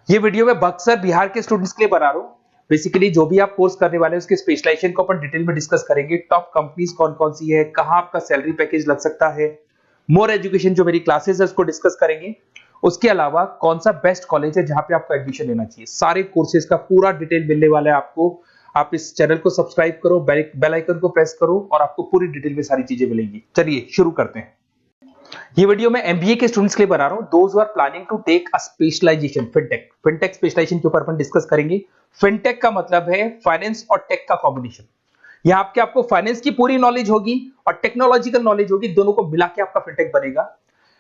ये वीडियो मैं बक्सर बिहार के स्टूडेंट्स के लिए बना रहा हूँ। बेसिकली जो भी आप कोर्स करने वाले हैं उसके स्पेशलाइजेशन को अपन डिटेल में डिस्कस करेंगे। टॉप कंपनीज कौन कौन सी है, कहाँ आपका सैलरी पैकेज लग सकता है, मोर एजुकेशन जो मेरी क्लासेस है उसको डिस्कस करेंगे। उसके अलावा कौन सा बेस्ट कॉलेज है जहां पे आपको एडमिशन लेना चाहिए, सारे कोर्सेज का पूरा डिटेल मिलने वाला है आपको। आप इस चैनल को सब्सक्राइब करो, बेल आइकन को प्रेस करो और आपको पूरी डिटेल में सारी चीजें मिलेंगी। चलिए शुरू करते हैं। ये वीडियो मैं एमबीए के स्टूडेंट्स के लिए बना रहा हूं, those who are planning to take a specialization fintech specialization के ऊपर अपन डिस्कस करेंगे। फिनटेक का मतलब है फाइनेंस और टेक का कॉम्बिनेशन। यहाँ पे आपको फाइनेंस की पूरी नॉलेज होगी और टेक्नोलॉजिकल नॉलेज होगी, दोनों को मिला के आपका फिनटेक बनेगा।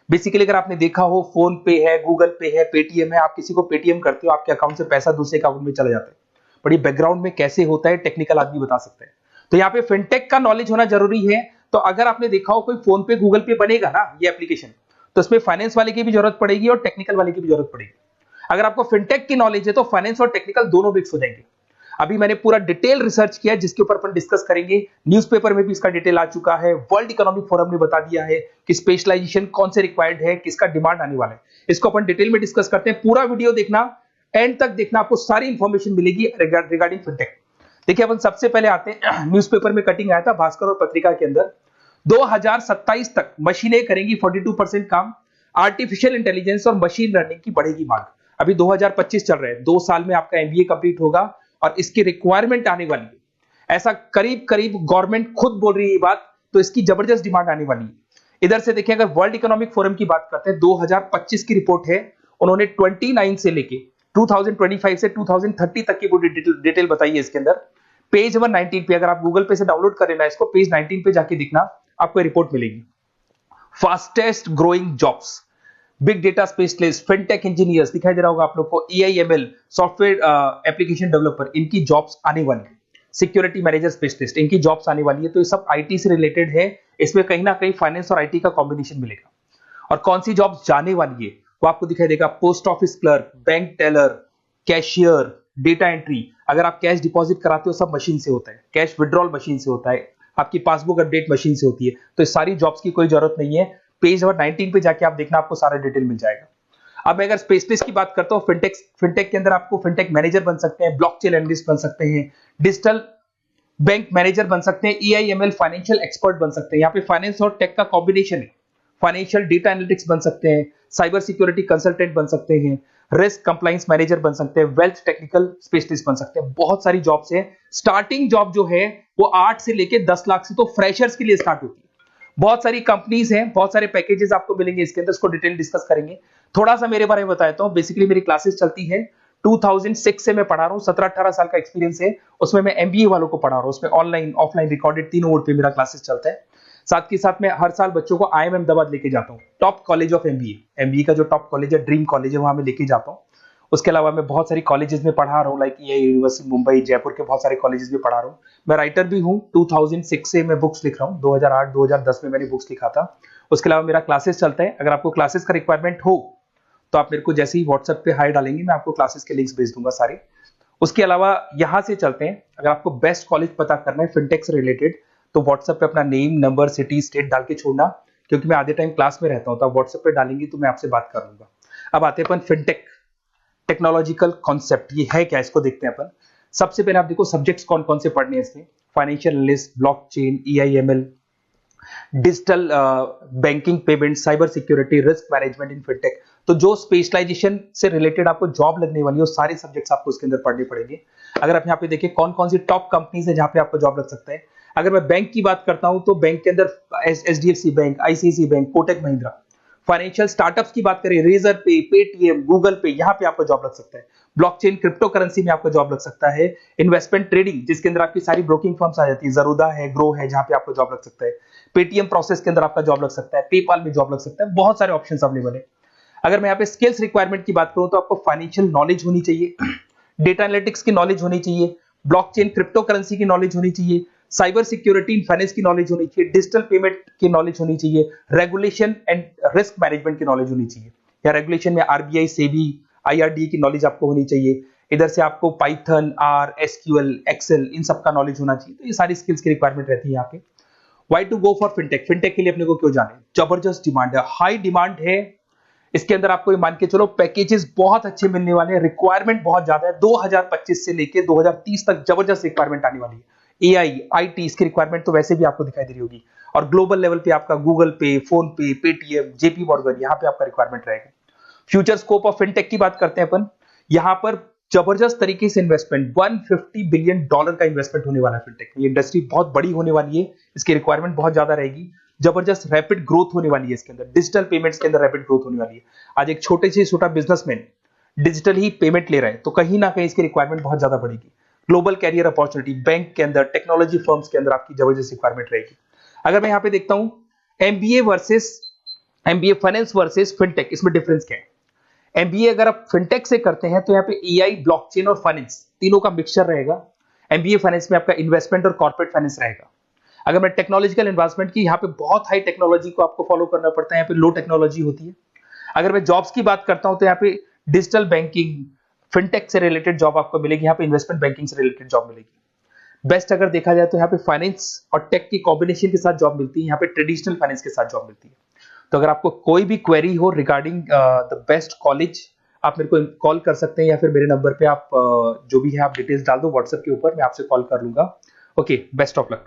बेसिकली अगर आपने देखा हो, फोन पे है, गूगल पे है, पेटीएम है, आप किसी को पेटीएम करते हो, आपके अकाउंट से पैसा दूसरे अकाउंट में चला जाता है, बड़ी बैकग्राउंड में कैसे होता है टेक्निकल आदमी बता सकते हैं। तो यहाँ पे फिनटेक का नॉलेज होना जरूरी है। तो अगर आपने देखा हो कोई फोन पे गूगल पे बनेगा ना ये एप्लीकेशन, तो इसमें फाइनेंस वाले की भी जरूरत पड़ेगी और टेक्निकल वाले की भी जरूरत पड़ेगी। अगर आपको फिनटेक की नॉलेज है तो फाइनेंस और टेक्निकल दोनों मिक्स हो जाएंगे। अभी मैंने पूरा डिटेल रिसर्च किया जिसके ऊपर अपन डिस्कस करेंगे। न्यूज़पेपर में भी इसका डिटेल आ चुका है, वर्ल्ड इकोनॉमिक फोरम ने बता दिया है कि स्पेशलाइजेशन कौन से रिक्वायर्ड है, किसका डिमांड आने वाला है। इसको अपन डिटेल में डिस्कस करते हैं। पूरा वीडियो देखना, एंड तक देखना, आपको सारी इंफॉर्मेशन मिलेगी रिगार्डिंग फिनटेक। देखिए अपन सबसे पहले आते हैं, न्यूज़पेपर में कटिंग आया था भास्कर और पत्रिका के अंदर, 2027 तक मशीनें करेंगी 42% काम, आर्टिफिशियल इंटेलिजेंस और मशीन लर्निंग की बढ़ेगी मांग। अभी 2025 चल रहे हैं, 2 साल में आपका एमबीए कंप्लीट होगा और इसकी रिक्वायरमेंट आने वाली है। ऐसा करीब करीब गवर्नमेंट खुद बोल रही है ये बात, तो इसकी जबरदस्त डिमांड आने वाली है। इधर से देखिए, अगर वर्ल्ड इकोनॉमिक फोरम की बात करते हैं, 2025 की रिपोर्ट है, उन्होंने 29 से लेके 2025 से 2030 तक की पूरी डिटेल बताई है इसके अंदर। पेज नंबर 19 पे, अगर आप गूगल पे से डाउनलोड कर लेना इसको, पेज 19 पे जाके दिखना, आपको रिपोर्ट मिलेगी। Fastest growing jobs, big data specialist, fintech engineers दिखाई दे रहा होगा आप लोग को, एआईएमएल सॉफ्टवेयर एप्लीकेशन डेवलपर, इनकी जॉब्स आने वाली है। सिक्योरिटी मैनेजर स्पेशलिस्ट, इनकी जॉब्स आने वाली है। तो ये सब आईटी से रिलेटेड है, इसमें कहीं ना कहीं फाइनेंस और आईटी का कॉम्बिनेशन मिलेगा। और कौन सी जॉब्स जाने वाली है वो आपको दिखाई देगा, post office clerk, bank teller, cashier, data entry. अगर आप कैश डिपॉजिट कराते हो सब मशीन से होता है, कैश विड्रॉल मशीन से होता है, आपकी पासबुक अपडेट मशीन से होती है। तो इस सारी जॉब्स की कोई जरूरत नहीं है। पेज नंबर 19 पे जाके आप देखना, आपको सारा डिटेल मिल जाएगा। अब मैं अगर स्पेशलिस्ट की बात करता हूँ, फिनटेक के अंदर आपको फिनटेक मैनेजर बन सकते हैं, ब्लॉकचेन एनालिस्ट बन सकते हैं, डिजिटल बैंक मैनेजर बन सकते हैं, एआईएमएल फाइनेंशियल एक्सपर्ट बन सकते हैं। यहाँ पे फाइनेंस और टेक का कॉम्बिनेशन है। फाइनेंशियल डेटा एनालिटिक्स बन सकते हैं, साइबर सिक्योरिटी कंसल्टेंट बन सकते हैं, रिस्क कंप्लायंस मैनेजर बन सकते हैं, वेल्थ टेक्निकल स्पेशलिस्ट बन सकते हैं। बहुत सारी जॉब्स हैं। स्टार्टिंग जॉब जो है वो 8 से लेके 10 लाख से तो फ्रेशर्स के लिए स्टार्ट होती है। बहुत सारी कंपनीज हैं, बहुत सारे पैकेजेस आपको मिलेंगे इसके अंदर, इसको डिटेल डिस्कस करेंगे। थोड़ा सा मेरे बारे में बताता हूँ। बेसिकली मेरी क्लासेस चलती है 2006 से मैं पढ़ा रहा हूँ, 17-18 साल का एक्सपीरियंस है। उसमें मैं एमबीए वालों को पढ़ा रहा हूँ, उसमें ऑनलाइन ऑफलाइन रिकॉर्डेड तीनों मोड पे मेरा क्लासेस चलता है। साथ के साथ मैं हर साल बच्चों को आईएम अहमदाबाद लेके जाता हूँ, टॉप कॉलेज ऑफ एमबीए का जो टॉप कॉलेज है, ड्रीम कॉलेज है, वहां मैं लेके जाता हूँ। उसके अलावा मैं बहुत सारी कॉलेजेस में पढ़ा रहा हूँ, लाइक ये यूनिवर्सिटी मुंबई, जयपुर के बहुत सारे कॉलेजेस में पढ़ा रहा हूँ। मैं राइटर भी हूँ, 2006 से मैं बुक्स लिख रहा हूँ, 2008-2010 में मैंने बुक्स लिखा था। उसके अलावा मेरा क्लासेस चलता है। अगर आपको क्लासेस का रिक्वायरमेंट हो तो आप मेरे को जैसे ही व्हाट्सएप पे हाई डालेंगे, मैं आपको क्लासेस के लिंक्स भेज दूंगा सारे। उसके अलावा यहां से चलते हैं, अगर आपको बेस्ट कॉलेज पता करना है फिनटेक से रिलेटेड, तो व्हाट्सएप पे अपना नेम, नंबर, सिटी, स्टेट डाल के छोड़ना, क्योंकि मैं आधे टाइम क्लास में रहता हूं, तो आप व्हाट्सएप पे डालेंगे तो मैं आपसे बात कर लूंगा। अब आते हैं अपन फिनटेक टेक्नोलॉजिकल कॉन्सेप्ट, ये है क्या, इसको देखते हैं अपन। सबसे पहले आप देखो सब्जेक्ट्स कौन कौन से पढ़ने हैं इसमें। Financial analyst, blockchain, A I M L, digital banking, payment, cyber security, risk management in fintech. तो जो स्पेशलाइजेशन से रिलेटेड आपको जॉब लगने वाली है, वो सारे सब्जेक्ट्स आपको इसके अंदर पढ़ने पड़ेंगे। अगर आप यहाँ पे देखिए कौन कौन सी टॉप कंपनीज है जहां पे आपको जॉब लग सकता है। अगर मैं बैंक की बात करता हूं तो बैंक के अंदर HDFC bank, ICICI bank, Kotak Mahindra. Financial startups की बात करें, रेजर पे, पेटीएम, गूगल पे, यहाँ पे आपको जॉब लग सकता है। ब्लॉकचेन, क्रिप्टो करेंसी में आपको जॉब लग सकता है। इन्वेस्टमेंट ट्रेडिंग, जिसके अंदर आपकी सारी ब्रोकिंग फर्म्स आ जाती है, जरूदा है, ग्रो है, जहां पे आपको जॉब लग सकता है। पेटीएम प्रोसेस के अंदर आपका जॉब लग सकता है, पेपाल में जॉब लग सकता है। बहुत सारे ऑप्शंस अवेलेबल है। अगर मैं यहाँ पे स्किल्स रिक्वायरमेंट की बात करूं तो आपको फाइनेंशियल नॉलेज होनी चाहिए, डेटा एनालिटिक्स की नॉलेज होनी चाहिए, ब्लॉकचेन क्रिप्टो करेंसी की नॉलेज होनी चाहिए, साइबर सिक्योरिटी इन फाइनेंस की नॉलेज होनी चाहिए, डिजिटल पेमेंट की नॉलेज होनी चाहिए, रेगुलेशन एंड रिस्क मैनेजमेंट की नॉलेज होनी चाहिए। या रेगुलेशन में आरबीआई, सेबी, आईआरडी की नॉलेज आपको होनी चाहिए। इधर से आपको पाइथन, आर, एसक्यूएल, एक्सेल, इन सब का नॉलेज होना चाहिए। तो ये सारी स्किल्स की रिक्वायरमेंट रहती है यहाँ पे। Why to go for fintech, fintech के लिए अपने को क्यों जाने, जबरदस्त डिमांड है, हाई डिमांड है। इसके अंदर आपको ये मान के चलो पैकेजेस बहुत अच्छे मिलने वाले हैं, रिक्वायरमेंट बहुत ज्यादा है। 2025 से लेके 2030 तक जबरदस्त रिक्वायरमेंट आने वाली है। एआई, आईटी, इसकी रिक्वायरमेंट तो वैसे भी आपको दिखाई दे रही होगी। और ग्लोबल लेवल पे आपका गूगल पे, फोन पे, पेटीएम, जेपी मॉर्गन, यहाँ पे आपका रिक्वायरमेंट रहेगा। फ्यूचर स्कोप ऑफ फिनटेक की बात करते हैं अपन, यहाँ पर जबरदस्त तरीके से इन्वेस्टमेंट, $150 बिलियन का इन्वेस्टमेंट होने वाला है फिनटेक में। ये इंडस्ट्री बहुत बड़ी होने वाली है, इसकी रिक्वायरमेंट बहुत ज्यादा रहेगी, जबरदस्त रैपिड ग्रोथ होने वाली है इसके अंदर, डिजिटल पेमेंट्स के अंदर रैपिड ग्रोथ होने वाली है। आज एक छोटे से छोटा बिजनेसमैन डिजिटल ही पेमेंट ले रहा है, तो कहीं ना कहीं इसकी रिक्वायरमेंट बहुत ज्यादा बढ़ेगी। ग्लोबल कैरियर अपॉर्चुनिटी, बैंक के अंदर, टेक्नोलॉजी फर्म्स के अंदर आपकी जबरदस्त रिक्वायरमेंट रहेगी। अगर मैं यहाँ पे देखता हूँ एमबीए फाइनेंस वर्सेस फिनटेक, इसमें डिफरेंस क्या है? एमबीए अगर आप फिनटेक से करते हैं तो यहाँ पे एआई, ब्लॉकचेन और फाइनेंस तीनों का मिक्सचर रहेगा। एमबीए फाइनेंस में आपका इन्वेस्टमेंट और कॉर्पोरेट फाइनेंस रहेगा। अगर मैं टेक्नोलॉजिकल एडवांसमेंट की, यहाँ पे बहुत हाई टेक्नोलॉजी को आपको फॉलो करना पड़ता है, यहाँ पे लो टेक्नोलॉजी होती है। अगर मैं जॉब्स की बात करता हूं तो यहाँ पे डिजिटल बैंकिंग, फिनटेक से रिलेटेड जॉब आपको मिलेगी, यहाँ पे इन्वेस्टमेंट बैंकिंग से रिलेटेड जॉब मिलेगी। बेस्ट अगर देखा जाए तो यहाँ पे फाइनेंस और टेक की कॉम्बिनेशन के साथ जॉब मिलती है, यहाँ पे ट्रेडिशनल फाइनेंस के साथ जॉब मिलती है। तो अगर आपको कोई भी क्वेरी हो रिगार्डिंग द बेस्ट कॉलेज, आप मेरे को कॉल कर सकते हैं, या फिर मेरे नंबर पे आप जो भी है आप डिटेल्स डाल दो व्हाट्सएप के ऊपर, मैं आपसे कॉल कर लूंगा। Okay, best of luck.